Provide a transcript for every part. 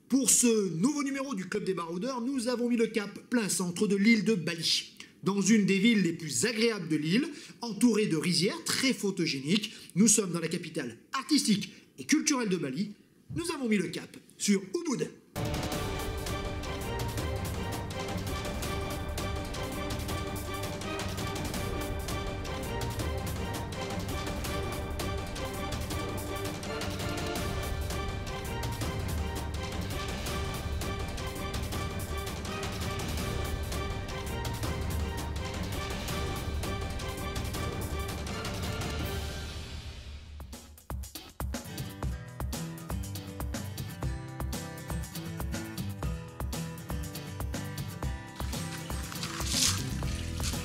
Pour ce nouveau numéro du Club des Baroudeurs, nous avons mis le cap plein centre de l'île de Bali. Dans une des villes les plus agréables de l'île, entourée de rizières très photogéniques, nous sommes dans la capitale artistique et culturelle de Bali. Nous avons mis le cap sur Ubud.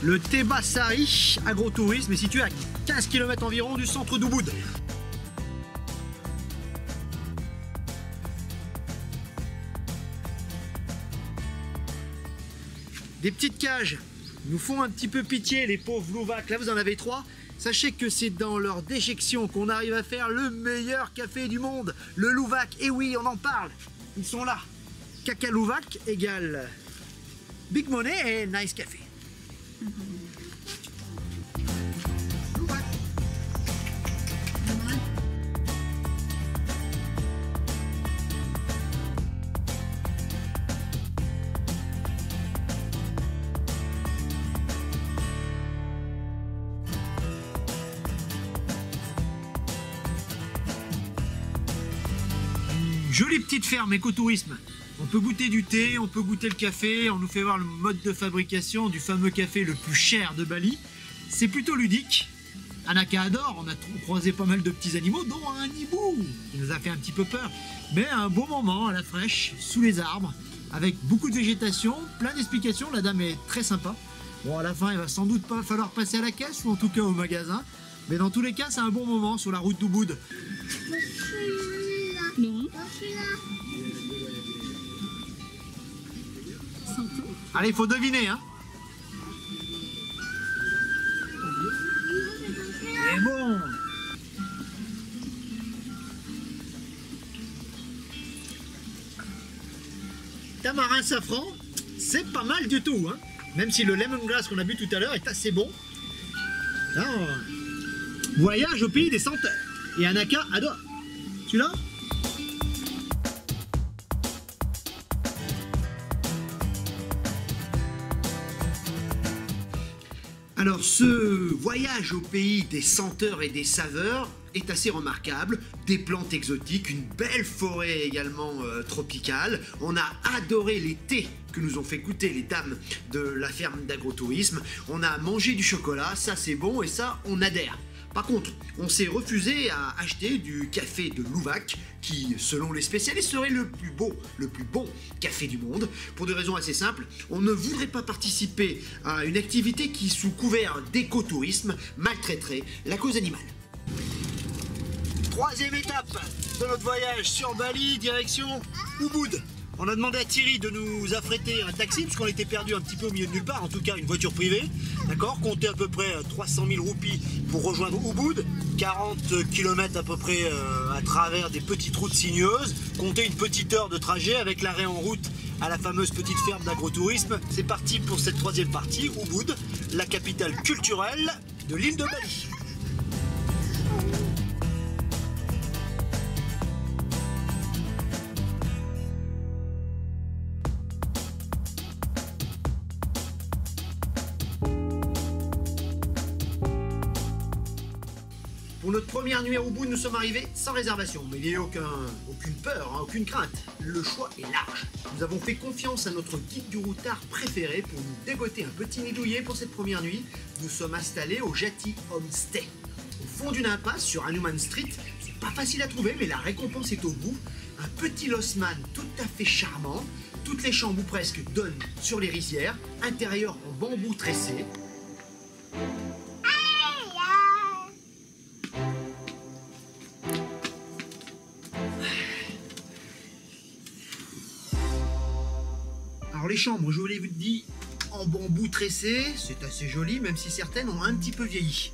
Le Tebasari agrotourisme est situé à 15 km environ du centre d'Ubud. Des petites cages nous font un petit peu pitié, les pauvres louvacs. Là, vous en avez 3. Sachez que c'est dans leur déjection qu'on arrive à faire le meilleur café du monde, le louvac. Et oui, on en parle. Ils sont là. Caca louvac égale big money et nice café. Jolie petite ferme écotourisme. On peut goûter du thé, on peut goûter le café, on nous fait voir le mode de fabrication du fameux café le plus cher de Bali. C'est plutôt ludique. Anaka adore, on a croisé pas mal de petits animaux, dont un hibou qui nous a fait un petit peu peur. Mais un beau moment à la fraîche, sous les arbres, avec beaucoup de végétation, plein d'explications, la dame est très sympa. Bon, à la fin, il va sans doute pas falloir passer à la caisse, ou en tout cas au magasin. Mais dans tous les cas, c'est un bon moment sur la route d'Ubud. Non. Allez, il faut deviner, hein. C'est bon. Tamarin safran, c'est pas mal du tout, hein. Même si le lemongrass qu'on a bu tout à l'heure est assez bon. Là, voyage au pays des senteurs. Et Anaka adore. Celui-là ? Alors ce voyage au pays des senteurs et des saveurs est assez remarquable, des plantes exotiques, une belle forêt également tropicale. On a adoré les thés que nous ont fait goûter les dames de la ferme d'agrotourisme. On a mangé du chocolat, ça c'est bon et ça on adhère. Par contre, on s'est refusé à acheter du café de Louvac, qui, selon les spécialistes, serait le plus bon café du monde. Pour des raisons assez simples, on ne voudrait pas participer à une activité qui, sous couvert d'écotourisme, maltraiterait la cause animale. Troisième étape de notre voyage sur Bali, direction Ubud. On a demandé à Thierry de nous affréter un taxi, puisqu'on était perdu un petit peu au milieu de nulle part, en tout cas une voiture privée. D'accord, comptez à peu près 300 000 roupies pour rejoindre Ubud, 40 km à peu près à travers des petites routes sinueuses, comptez une petite heure de trajet avec l'arrêt en route à la fameuse petite ferme d'agrotourisme. C'est parti pour cette troisième partie, Ubud, la capitale culturelle de l'île de Bali. Pour notre première nuit à Ubud, nous sommes arrivés sans réservation, mais il n'y a aucune peur, hein, aucune crainte. Le choix est large. Nous avons fait confiance à notre guide du routard préféré pour nous dégoter un petit nid douillet pour cette première nuit. Nous sommes installés au Jati Homestay. Au fond d'une impasse sur Hanuman Street, c'est pas facile à trouver, mais la récompense est au bout. Un petit losman tout à fait charmant. Toutes les chambres ou presque donnent sur les rizières, intérieur en bambou tressé. Alors les chambres, je vous l'ai dit, en bambou tressé, c'est assez joli, même si certaines ont un petit peu vieilli.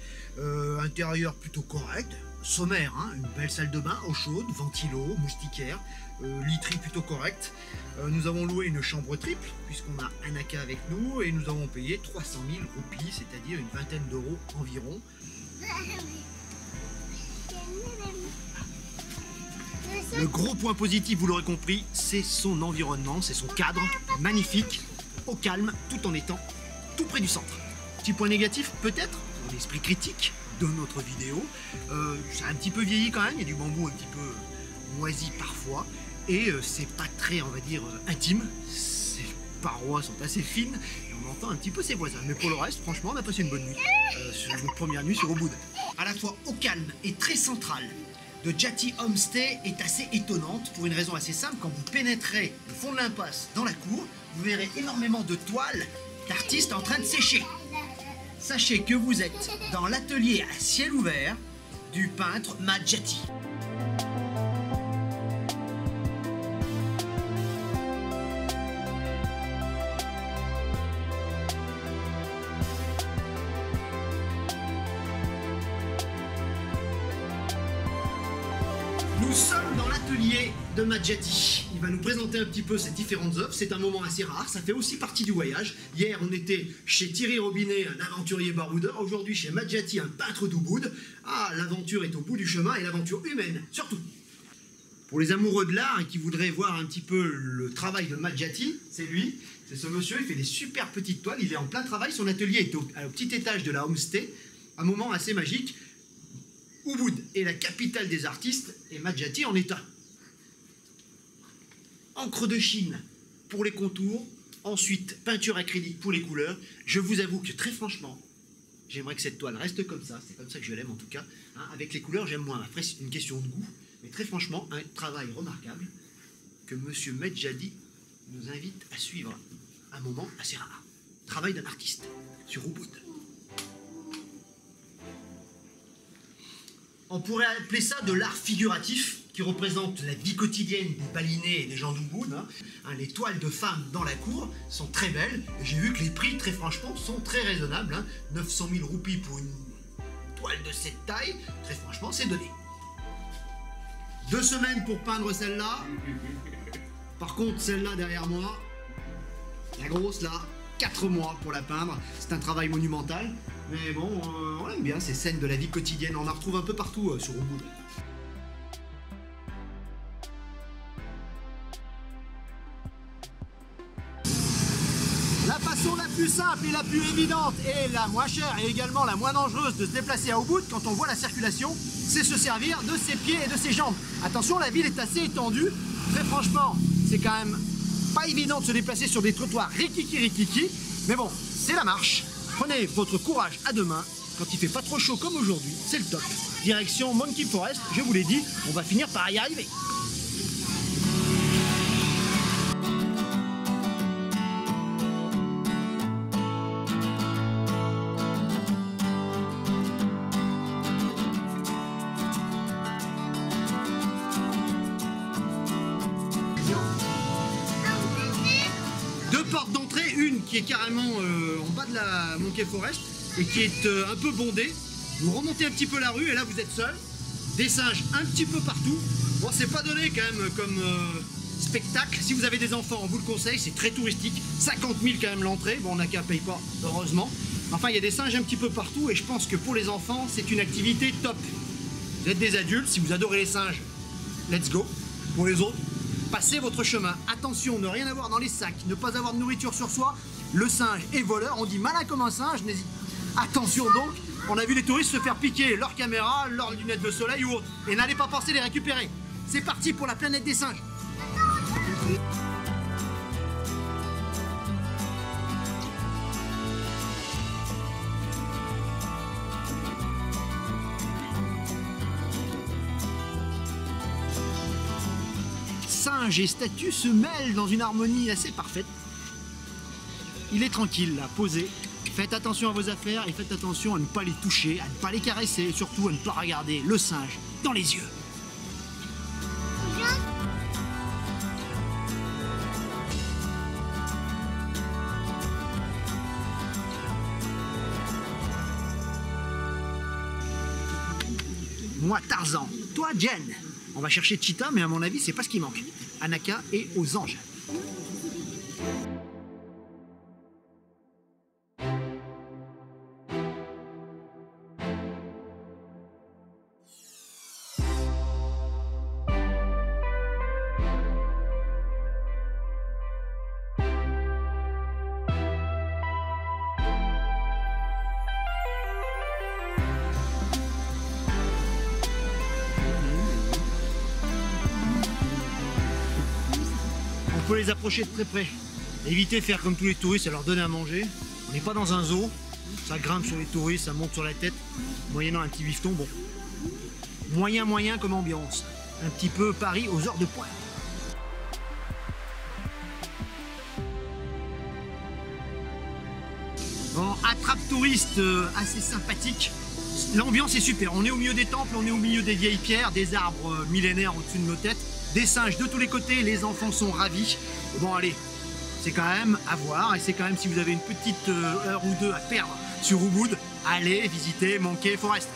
Intérieur plutôt correct, sommaire, hein, une belle salle de bain, eau chaude, ventilo, moustiquaire, literie plutôt correcte. Nous avons loué une chambre triple, puisqu'on a un aka avec nous, et nous avons payé 300 000 roupies, c'est-à-dire une vingtaine d'euros environ. Le gros point positif, vous l'aurez compris, c'est son environnement, c'est son cadre magnifique, au calme, tout en étant tout près du centre. Petit point négatif, peut-être, pour l'esprit critique de notre vidéo, c'est un petit peu vieilli quand même, il y a du bambou un petit peu moisi parfois, et c'est pas très, on va dire, intime, ces parois sont assez fines, et on entend un petit peu ses voisins. Mais pour le reste, franchement, on a passé une bonne nuit, sur notre première nuit sur Ubud. À la fois au calme et très central, de Jati Homestay est assez étonnante pour une raison assez simple. Quand vous pénétrez le fond de l'impasse dans la cour, vous verrez énormément de toiles d'artistes en train de sécher. Sachez que vous êtes dans l'atelier à ciel ouvert du peintre Madjati. Nous sommes dans l'atelier de Madjati. Il va nous présenter un petit peu ses différentes œuvres. C'est un moment assez rare, ça fait aussi partie du voyage. Hier, on était chez Thierry Robinet, un aventurier baroudeur. Aujourd'hui, chez Madjati, un peintre d'Ubud. Ah, l'aventure est au bout du chemin et l'aventure humaine, surtout. Pour les amoureux de l'art et qui voudraient voir un petit peu le travail de Madjati, c'est lui. C'est ce monsieur, il fait des super petites toiles. Il est en plein travail. Son atelier est au petit étage de la homestay. Un moment assez magique. Ubud est la capitale des artistes et Madjati en est un. Encre de Chine pour les contours, ensuite peinture acrylique pour les couleurs. Je vous avoue que très franchement, j'aimerais que cette toile reste comme ça, c'est comme ça que je l'aime en tout cas. Hein, avec les couleurs, j'aime moins. Après, c'est une question de goût, mais très franchement, un travail remarquable que monsieur Madjati nous invite à suivre. Un moment assez rare. Travail d'un artiste sur Ubud. On pourrait appeler ça de l'art figuratif, qui représente la vie quotidienne des balinés et des gens d'Ubud. Les toiles de femmes dans la cour sont très belles. J'ai vu que les prix, très franchement, sont très raisonnables. 900 000 roupies pour une toile de cette taille, très franchement, c'est donné. 2 semaines pour peindre celle-là. Par contre, celle-là derrière moi, la grosse là, 4 mois pour la peindre. C'est un travail monumental. Mais bon, on aime bien ces scènes de la vie quotidienne. On en retrouve un peu partout sur Ubud. La façon la plus simple et la plus évidente et la moins chère et également la moins dangereuse de se déplacer à Ubud quand on voit la circulation, c'est se servir de ses pieds et de ses jambes. Attention, la ville est assez étendue. Très franchement, c'est quand même pas évident de se déplacer sur des trottoirs rikiki. Mais bon, c'est la marche. Prenez votre courage à deux mains. Quand il fait pas trop chaud comme aujourd'hui, c'est le top. Direction Monkey Forest, je vous l'ai dit, on va finir par y arriver. Deux portes d'entrée, une qui est carrément en bas de la Monkey Forest et qui est un peu bondée. Vous remontez un petit peu la rue et là vous êtes seul. Des singes un petit peu partout. Bon, c'est pas donné quand même comme spectacle. Si vous avez des enfants, on vous le conseille, c'est très touristique. 50 000 quand même l'entrée. Bon, on n'a qu'à payer pas, heureusement. Enfin, il y a des singes un petit peu partout et je pense que pour les enfants, c'est une activité top. Vous êtes des adultes, si vous adorez les singes, let's go. Pour les autres, passez votre chemin. Attention, ne rien avoir dans les sacs, ne pas avoir de nourriture sur soi. Le singe est voleur, on dit malin comme un singe, n'hésite. Attention donc, on a vu les touristes se faire piquer leur caméra, leurs lunettes de soleil ou autre. Et n'allez pas penser les récupérer. C'est parti pour la planète des singes. Singes et statues se mêlent dans une harmonie assez parfaite. Il est tranquille là, posé. Faites attention à vos affaires et faites attention à ne pas les toucher, à ne pas les caresser et surtout à ne pas regarder le singe dans les yeux. Moi, Tarzan. Toi, Jen. On va chercher Cheetah, mais à mon avis, c'est pas ce qui manque. Anaka et aux anges. On peut les approcher de très près. Éviter de faire comme tous les touristes et leur donner à manger. On n'est pas dans un zoo. Ça grimpe sur les touristes, ça monte sur la tête, moyennant un petit bifton. Bon, moyen comme ambiance. Un petit peu Paris aux heures de pointe. Bon, attrape touriste assez sympathique. L'ambiance est super. On est au milieu des temples, on est au milieu des vieilles pierres, des arbres millénaires au-dessus de nos têtes. Des singes de tous les côtés, les enfants sont ravis. Bon allez, c'est quand même à voir et c'est quand même si vous avez une petite heure ou deux à perdre sur Ubud, allez visiter Monkey Forest.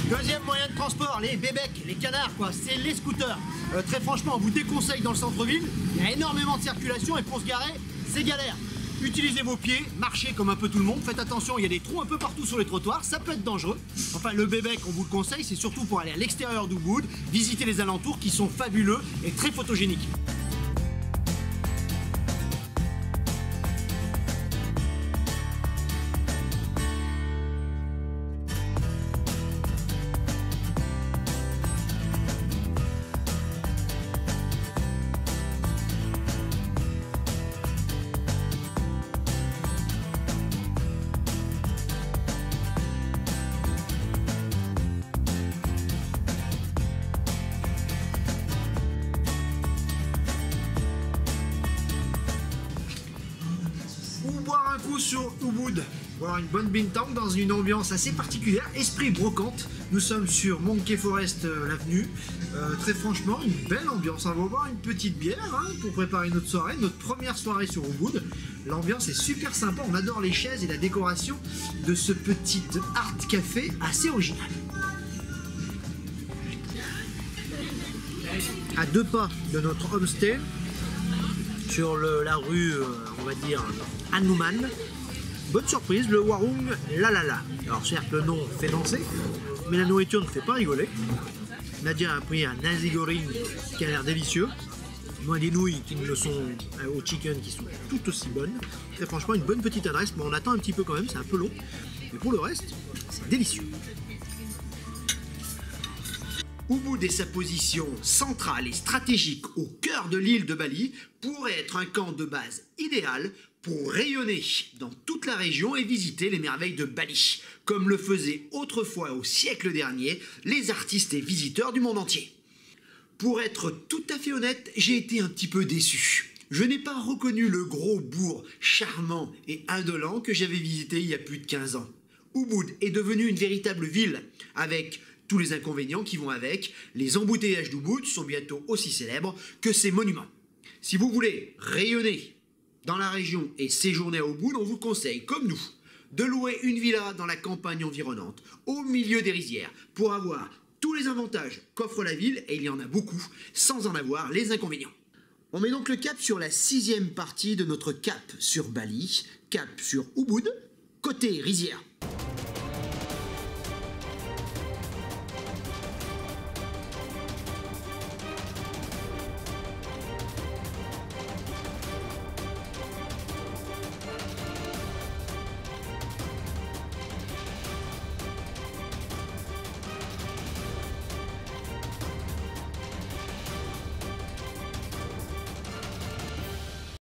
Deuxième moyen de transport, les bébêques, les canards quoi, c'est les scooters. Très franchement, on vous déconseille dans le centre-ville, il y a énormément de circulation et pour se garer, c'est galère. Utilisez vos pieds, marchez comme un peu tout le monde, faites attention, il y a des trous un peu partout sur les trottoirs, ça peut être dangereux. Enfin, le bébé, on vous le conseille, c'est surtout pour aller à l'extérieur d'Ubud, visiter les alentours qui sont fabuleux et très photogéniques. Boire un coup sur Ubud, boire une bonne bintang dans une ambiance assez particulière, esprit brocante. Nous sommes sur Monkey Forest, l'avenue. Très franchement, une belle ambiance. On va boire une petite bière hein, pour préparer notre soirée, notre première soirée sur Ubud. L'ambiance est super sympa, on adore les chaises et la décoration de ce petit art café assez original. À 2 pas de notre homestay, sur la rue, on va dire, Hanuman. Bonne surprise, le Warung Lalala. Alors certes, le nom fait danser, mais la nourriture ne fait pas rigoler. Nadia a pris un nasi goreng qui a l'air délicieux. Moins des nouilles qui ne le sont au chicken qui sont tout aussi bonnes. Très franchement, une bonne petite adresse, mais on attend un petit peu quand même, c'est un peu long. Mais pour le reste, c'est délicieux. Ubud et sa position centrale et stratégique au cœur de l'île de Bali pourrait être un camp de base idéal pour rayonner dans toute la région et visiter les merveilles de Bali, comme le faisaient autrefois au siècle dernier les artistes et visiteurs du monde entier. Pour être tout à fait honnête, j'ai été un petit peu déçu. Je n'ai pas reconnu le gros bourg charmant et indolent que j'avais visité il y a plus de 15 ans. Ubud est devenu une véritable ville avec tous les inconvénients qui vont avec. Les embouteillages d'Ubud sont bientôt aussi célèbres que ses monuments. Si vous voulez rayonner dans la région et séjourner à Ubud, on vous conseille, comme nous, de louer une villa dans la campagne environnante, au milieu des rizières, pour avoir tous les avantages qu'offre la ville, et il y en a beaucoup, sans en avoir les inconvénients. On met donc le cap sur la 6e partie de notre cap sur Bali, cap sur Ubud, côté rizière